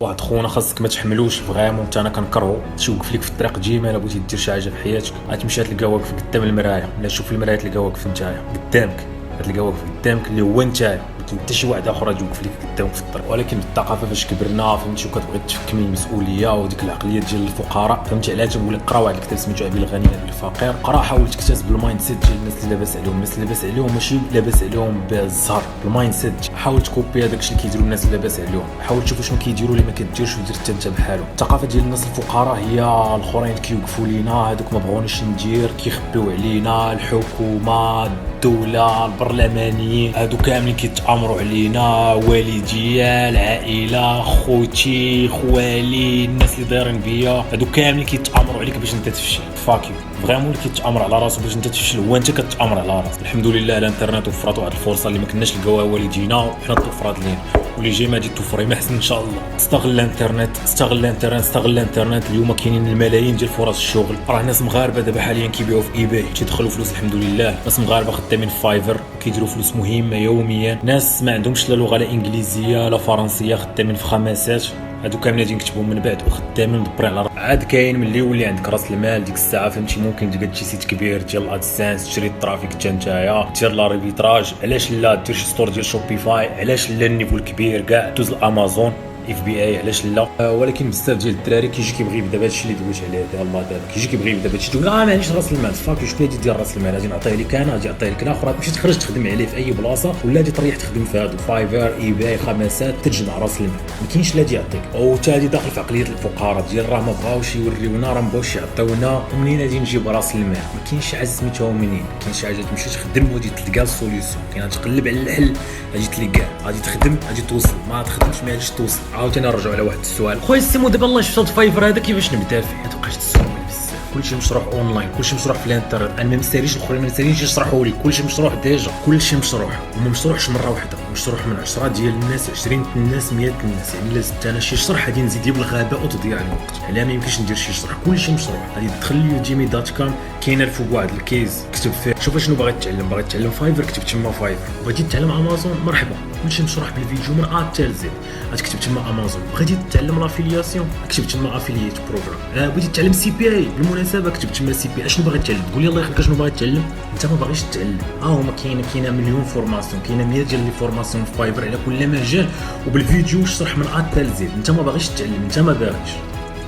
واحد خونا خاصك ما تحملوش فريمون، حتى انا كنكرهو تيوقف لك في الطريق ديما الا بغيتي دير شي حاجه في حياتك، غتمشي تلقاه واقف قدام المرايه، ولا تشوف المرايه تلقاه واقف نتايا قدامك، غتلقاه واقف قدامك اللي هو نتايا، ما حتى شي واحد اخر يوقف لك قدامك في الطريق. ولكن بالثقافه فاش كبرنا فهمتي وكتبغي تفكمي المسؤوليه وديك العقليه ديال الفقراء، فهمتي علاش تنقول لك قرا واحد الكتاب سميتو ابي الغني ابي الفقير، قرا حاول تكتسب المايند سيت ديال الناس اللي لاباس عليهم، الناس اللي لاباس عليهم ماشي لاباس عليهم بالزهر، المايند سيت حاول تكوبي هذاك الشيء اللي كيديروا الناس اللي لاباس عليهم، حاول تشوف شنو كيديروا اللي ما كديرش ودير حتى انت بحالهم. الثقافه ديال الناس الفقراء هي الاخرين كيوقفوا لينا، هذوك ما بغونيش ندير، كيخبيو علينا، الحكومه، الدوله، البرلمانيين، هادو كاملين كيتامروا علينا، والديا، العائله، خوتي، خوالي، الناس اللي دايرين بيا، هادو كاملين كيتامروا عليك باش انت تفشل. فاكيو فريمون اللي كيتامر على راسو باش انت تفشل هو انت كتامر على راسك. الحمد لله الانترنت وفرات واحد الفرصه اللي ما كناش نلقاوها والدينا وحنا توفرات لينا، واللي جاي ما غادي توفر ما احسن ان شاء الله. استغل الانترنت، استغل الانترنت، استغل الانترنت. اليوم كاينين الملايين ديال فرص الشغل، راه ناس مغاربه دابا حاليا كيبيعوا في ايباي تيدخلوا فلوس الحمد لله، ناس مغاربه خدامين في فايفر كيديروا فلوس مهمه يوميا، ناس ما عندهمش لا لغه لا انجليزيه لا فرنسيه خدامين في خماسات، هادو كاملين غادي نكتبهم من بعد وخدامين مدبرين على عاد. كاين ملي يولي عندك راس المال ديك الساعه فهمتي ممكن تقاد شي سيت كبير ديال الادسنس، تشري الترافيك حتى نتايا، دير لا ريفيتراج، علاش لا دير شي ستور ديال شوبيفاي، علاش لا النيفو الكبير كاع دوز الامازون اف بي اي، علاش لا. ولكن بزاف ديال الدراري كيجي كيبغي يبدا بهذا الشيء اللي دويت عليه يلاه دابا، كيجي كيبغي يبدا بهذا الشيء تقول ما عنديش راس المال، فاك شنو غادي دير راس المال؟ غادي نعطيه لك انا، غادي نعطيه لك الاخر، تمشي تخرج تخدم عليه في اي بلاصه، ولا غادي تريح تخدم في هادو فايفر اي باي خماسات تجمع راس المال، ما كاينش لا يعطيك. او حتى هادي داخل في عقليه الفقراء ديال راه ما بغاوش يوريونا، راه ما بغاوش يعطيونا، ومنين غادي نجيب راس المال؟ ما كاينش حاجه سميتها منين، ما كاينش حاجه تمشي تخدم وغادي تلقى السوليوشن، كاين تقلب على الحل غادي تلقاه، غادي تخدم غادي توصل، ما تخدمش ما غاديش توصل. عاوتاني نرجعوا على واحد السؤال، خويا السيمو دابا الله شفت فايفر هذا كيفاش نبدا فيه؟ ما تبقاش تسول بزاف، كلشي مشروع اونلاين، كلشي مشروع في الانترنت، انا ما مساليش الاخرين ما مساليش يشرحوا لي، كلشي مشروع ديجا، كلشي مشروع وما مشروعش مره واحده، مشروع من 10 ديال الناس، 20 الناس، 100 الناس، يعني لازم انا شي شرح غادي نزيد بالغباء وتضييع الوقت، علاه ما يمكنش ندير شي شرح، كلشي مشروع. غادي تدخل ليوديمي.com كاينه الفوق واحد الكيز كتب فيه شوف شنو باغي تتعلم، باغي تتعلم فايفر كتب تما فايفر، بغيتي تتعلم امازون مرحبا، كلشي مشروح بالفيديو من ا حتى لزد، غتكتب تما امازون. بغيتي تتعلم لافيلياسيون كتب تما افيلييت بروغرام. بغيتي تتعلم سي بي اي بالمناسبه كتب تما سي بي اي. شنو باغي تتعلم؟ قول لي الله يخليك شنو باغي تتعلم، انت ما باغيش تتعلم هما كاينه مليون فورماسيون، كاينه 100 ديال لي فورماسيون في فايفر على كل مجال وبالفيديو شرح من ا حتى لزد، انت ما باغيش تتعلم، انت ما باغيش.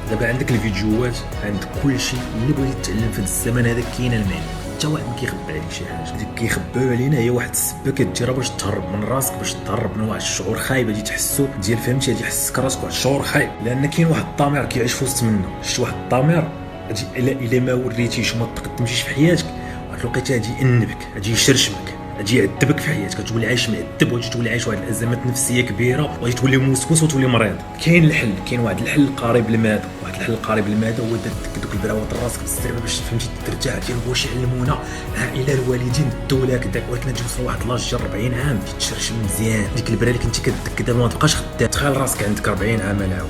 دابا عندك الفيديوهات، عندك كل شيء اللي بغيتي تتعلم في هذا الزمن هذا كاين المعنى، حتى واحد ما كيخبى عليك شي حاجه، اللي كيخباو علينا هي واحد السبه كديرها باش تهرب من راسك، باش تهرب من واحد الشعور خايب غادي تحسو ديال فهمتي، غادي يحسك راسك واحد الشعور خايب، لان كاين واحد الطامر كيعيش في وسط منه، شفت واحد الطامر الا ما وريتيش وما تقدمتيش في حياتك واحد الوقيته غادي يأنبك، غادي يشرشمك، غادي يعذبك في حياتك، غتولي عايش معذب وغادي تولي عايش واحد الازمات نفسيه كبيره وغادي تولي موسوس وتولي مريض. كاين الحل، كاين واحد الحل قريب للماده، واحد الحل قريب للماده هو دوك البراوات راسك بالسربه باش فهمتي ترتاح، ديال واش يعلمونا العائله الوالدين الدوله كذاك، ولكن توصل لواحد لاج ديال 40 عام تتشرشم مزيان، ديك البرا اللي كنتي كدك دابا ما تبقاش خدام. تخيل راسك عندك 40 عام العاود،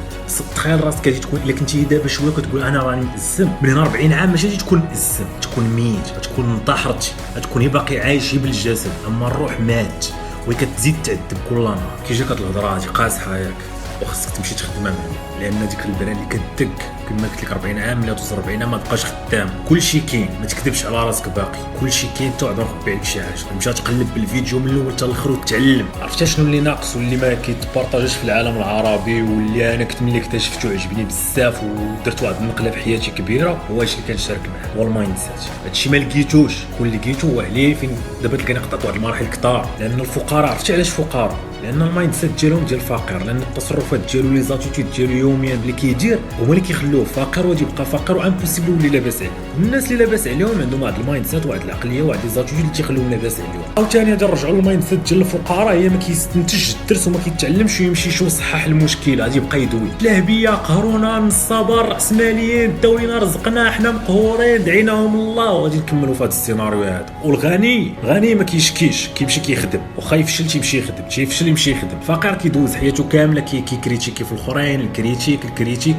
تخيل راسك غادي تكون الا كنتي دابا شويه كتقول انا راني مأزم، من هنا 40 عام ماشي غادي تكون مأزم، تكون ميت، تكون انتحرتي، تكون باقي عايش بالجسد، اما الروح مات وكتزيد تعذب كل نهار. كي جاك هاد الهضره هادي قاصحه ياك وخصك تمشي تخدمها معنا، لان ديك البرا اللي كدك كما قلت لك 40 عام لا توصل 40 عام ما تبقاش خدام. كلشي كاين، ما تكذبش على راسك، باقي كلشي كاين. حتى واحد نخبي عليك شي حاجه، تمشي تقلب بالفيديو من الاول حتى الاخر وتتعلم. عرفتي شنو اللي ناقص واللي ما كيتبارطاجيش في العالم العربي، واللي انا كنت ملي اكتشفته عجبني بزاف ودرت واحد النقله في حياتي كبيره، هو هادشي اللي كنشارك معاه، هو المايند سيت. هادشي ما لقيتوش، كل اللي لقيتو هو عليه فين دابا تلقاني قطعت واحد المراحل كثار، لان الفقراء عرفتي علاش فقراء؟ لان المايند سيت ديالهم ديال فقير، لان التصرفات ديالو لي زاتيتود ديالو يوميا اللي كيدير هما اللي كيخلوه فقير وغادي يبقى فقير وامبوسيبل يولي لاباس عليه. الناس اللي لاباس عليهم عندهم واحد المايند سيت واحد العقليه واحد لي زاتيتود اللي تيخليهم لاباس عليهم. عاوتاني غادي نرجعوا للمايند سيت ديال الفقراء، هي ما كيستنتجش الدرس وما كيتعلمش ويمشي شو صحح المشكل، غادي يبقى يدوي لهبيه قهرونا الصبر راسماليين داولينا رزقنا حنا مقهورين دعيناهم الله، وغادي نكملوا في هذا السيناريو هذا. والغني غني ما كيشكيش، كيمشي كيخدم، واخا يفشل تيمشي يخدم، تيفشل اللي مشى يخدم. الفقير كيدوز حياته كامله كيكريتيكي في الاخرين، الكريتيك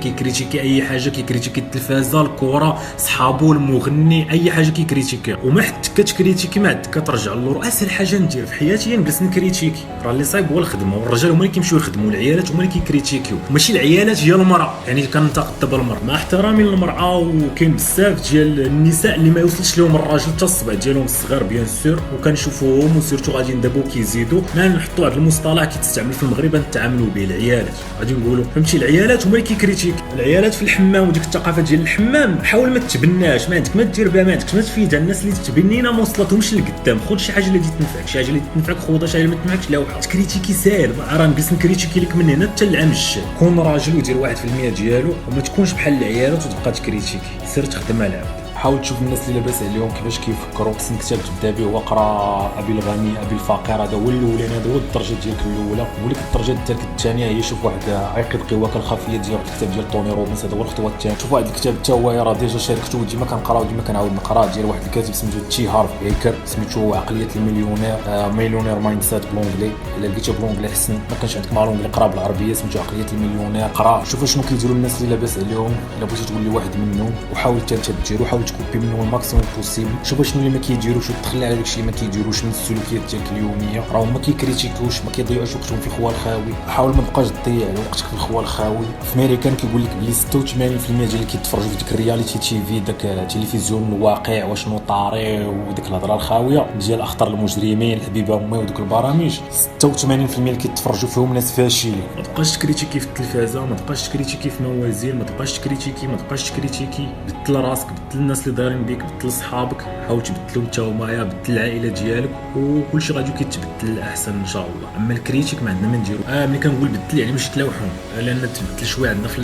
كيكريتيكي اي حاجه، كيكريتيكي التلفازه، الكره، صحابو، المغني، اي حاجه كيكريتيكي. وما حتى كتكريتيكي ما عاد كترجع للور. اسهل حاجه ندير في حياتي هي نجلس نكريتيكي. راه اللي صايب هو الخدمه، والرجال هما اللي كيمشيو يخدموا، العيالات هما اللي كيكريتيكيو. ماشي العيالات هي المراه، يعني كننتقد دابا المراه مع احترامي للمراه، وكاين بزاف ديال النساء اللي ما يوصلش لهم الراجل حتى الصبع ديالهم الصغير بيان سور، وكنشوفوهم وسيرتو غادي ندابو كيزيدوا. ما نحطوا هذا المصطلح كيتستعمل في المغرب نتعاملوا به، العيالات غادي نقولوا فهمتي. العيالات هما اللي كيكريتيك، العيالات في الحمام وديك الثقافه ديال الحمام حاول ما تتبناش، ما عندك ما دير بها، ما عندك ما تفيدها. الناس اللي تتبنينا ما وصلتهمش لقدام. خذ شي حاجه اللي تنفعك، شي حاجه اللي تنفعك خذها، شي حاجه اللي ما تنفعكش لا وحده. كريتيكي ساهل، راه نجلس نكريتيكي لك من هنا حتى العام الجاي. كون راجل ودير 1% ديالو، وما تكونش بحال العيالات وتبقى تكريتيكي. سير تخدم على العبد. حاول تشوف الناس اللي لاباس عليهم كيفاش كيفكروا. خصك كتاب تبدا به، وقرا ابي الغني ابي الفقير، هذا هو الاولاني، هذا هو الدرجه ديالك الاولى. ولك الدرجه ديالك الثانيه هي شوف واحد عقد قواك الخفيه ديال الكتاب ديال توني روبنز، هذا هو الخطوه الثانيه. شوف واحد الكتاب حتى هو راه ديجا شاركته وديما كنقرا وديما كنعاود نقرا، ديال واحد الكاتب سميتو تي هارف هيكر، سميتو عقليه المليونير، مليونير مايند سيت بالونجلي. الا لقيتو بالونجلي حسن، ما كانش عندك مع الونجلي قرا بالعربيه، سميتو عقليه المليونير. قرا شوف شنو كيديروا الناس اللي لاباس عليهم، الا بغيتي تقول لي واحد منهم وحاول حتى ديرو، حاول تكوبي منهم الماكسيموم بوسيبل. شوف شنو اللي ما كيديروش وتخلي على داكشي ما كيديروش من السلوكيات ديالك اليوميه. راهم ما كيكريتيكوش، ما كيضيعوش وقتهم في الخوال الخاوي. حاول ما تبقاش تضيع وقتك في الخوال الخاوي. في امريكان كيقول لك بلي 86% ديال اللي كيتفرجوا في ديك الرياليتي تي في، داك التلفزيون الواقع واشنو طاري وديك الهضره الخاويه ديال اخطر المجرمين، الحبيبه امي ودوك البرامج، 86% اللي كيتفرجوا فيهم ناس فاشلين. ما تبقاش تكريتيكي في التلفازه، ما تبقاش تكريتيكي في موازين، ما تبقاش تكريتيكي. بدل راسك، بدل الناس اللي دايرين بيك، بدل صحابك، حاول تبدلهم حتى هما، بدل العائله ديالك، وكلشي غادي كيتبدل للاحسن ان شاء الله. اما الكريتيك ما عندنا ما نديرو. ملي كنقول بدل يعني ماشي تلوحهم، لان تبدل شويه عندنا في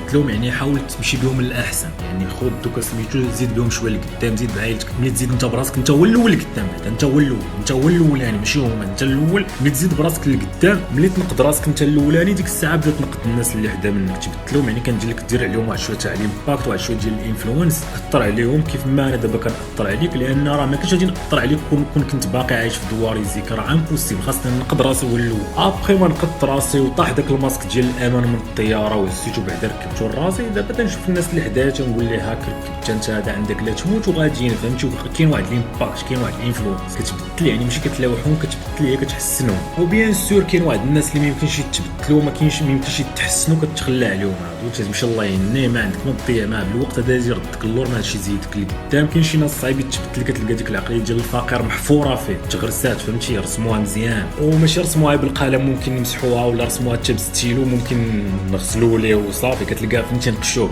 بدلهم، يعني حاول تمشي بهم للاحسن. يعني خذ دوك سميتو زيد بهم شويه لقدام، زيد بعائلتك. ملي تزيد انت براسك، انت هو الاول قدام، انت هو الاول، انت هو الاولاني ماشي هما، انت الاول. ملي تزيد براسك لقدام، ملي تنقد راسك انت الاولاني، ديك الساعه بدا تنقد الناس اللي حدا منك، تبدلهم. يعني كندير لك دير عليهم واحد شويه تاع الامباكت، واحد شويه ديال الانفلونس، اثر عليهم كيف ما انا دابا كنأثر عليك، لان راه ما كنتش غادي نأثر عليك كون كنت باقي عايش في دوار الذكر. راه امبوسيبل، خاصني نقد راسي هو الاول. ابخي ما نقدت راسي وطاح داك الماسك ديال الامان من الطياره وهزيتو بعد ركبتو لراسي، دابا تنشوف الناس اللي حدايا تنقول ليه هاك ركبت انت هذا عندك لا تموت وغاديين. فهمتي؟ كاين واحد الامباكت، كاين واحد الانفلونس كتبدل، يعني ماشي كتلوحهم، كتبدل هي كتحسنهم. وبيان سور كاين واحد الناس اللي ما يمكنش يتبدلوا، ما يمكنش يتحسنوا، كتخلى عليهم. هادو تمشي الله يهنيه، ما عندك ما تضيع معاه بالوقت هذا، يزيد ردك اللور، ما هادشي يزيدك لقدام. كاين شي ناس صعيب يتبدل، كتلقى ديك العقليه ديال الفقير محفوره فيه، تغرسات فهمتي، يرسموها مزيان، وماشي رسموها بالقلم، ممكن نمسحوها ولا رسموها حتى بالستيلو، ممكن نغسلوا ليه وصافي. كتلقى فهمتي نقشوه،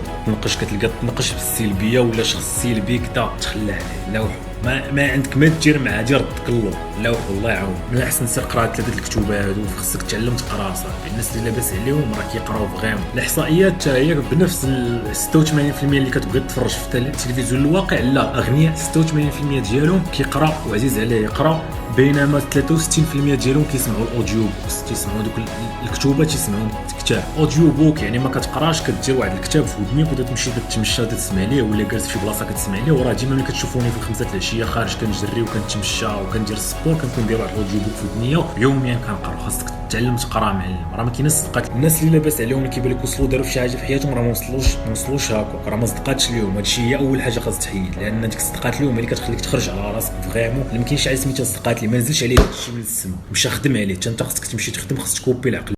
كتلقى تنقش بالسلبيه ولا شخص سلبي كذا، تخلى عليه. لوح ما عندك ما دير معاه، دير ردك اللور. لوح الله يعاون. من الاحسن سير قرا 3 الكتب هادو، خصك تعلم تقرا صافي. الناس اللي لاباس عليهم راه كيقراو فغيم. الاحصائيات حتى هي بنفس 86% اللي كتبغي تفرج في التلفزيون الواقع، لا اغنياء 86% ديالهم كيقرا وعزيز عليه يقرا، بينما 63% ديالهم كيسمعوا الاوديو بوكس، تيسمعوا دوك الكتوبه، تيسمعوا كتاب اوديو بوك. يعني ما كتقراش، كدير واحد الكتاب في ودنيك وتمشي كتمشى تسمع ليه، ولا جالس في شي بلاصه كتسمع ليه. وراه ديما ملي كتشوفوني في 5 العشيه خارج كنجري وكنتمشى وكندير السبور، كنكون ندير واحد الاوديو بوك في ودنيا يوميا كنقرا. خاصك تتعلم تقرا معلم. راه ما كايناش صدقات. الناس اللي لاباس عليهم اللي كيبان لك وصلوا داروا شي حاجه في حياتهم، راه ما وصلوش هكا، راه ما صدقاتش ليهم. هادشي هي اول حاجه خاص تحيد، لان ديك الصدقات اليوم اللي كتخليك تخرج على راسك فريمون. ما كاينش عاد سميتها الصدقات اللي ما نزلش عليه الشيء من السما، مشى خدم عليه. انت خاصك تمشي تخدم، خاصك تكوبي العقل.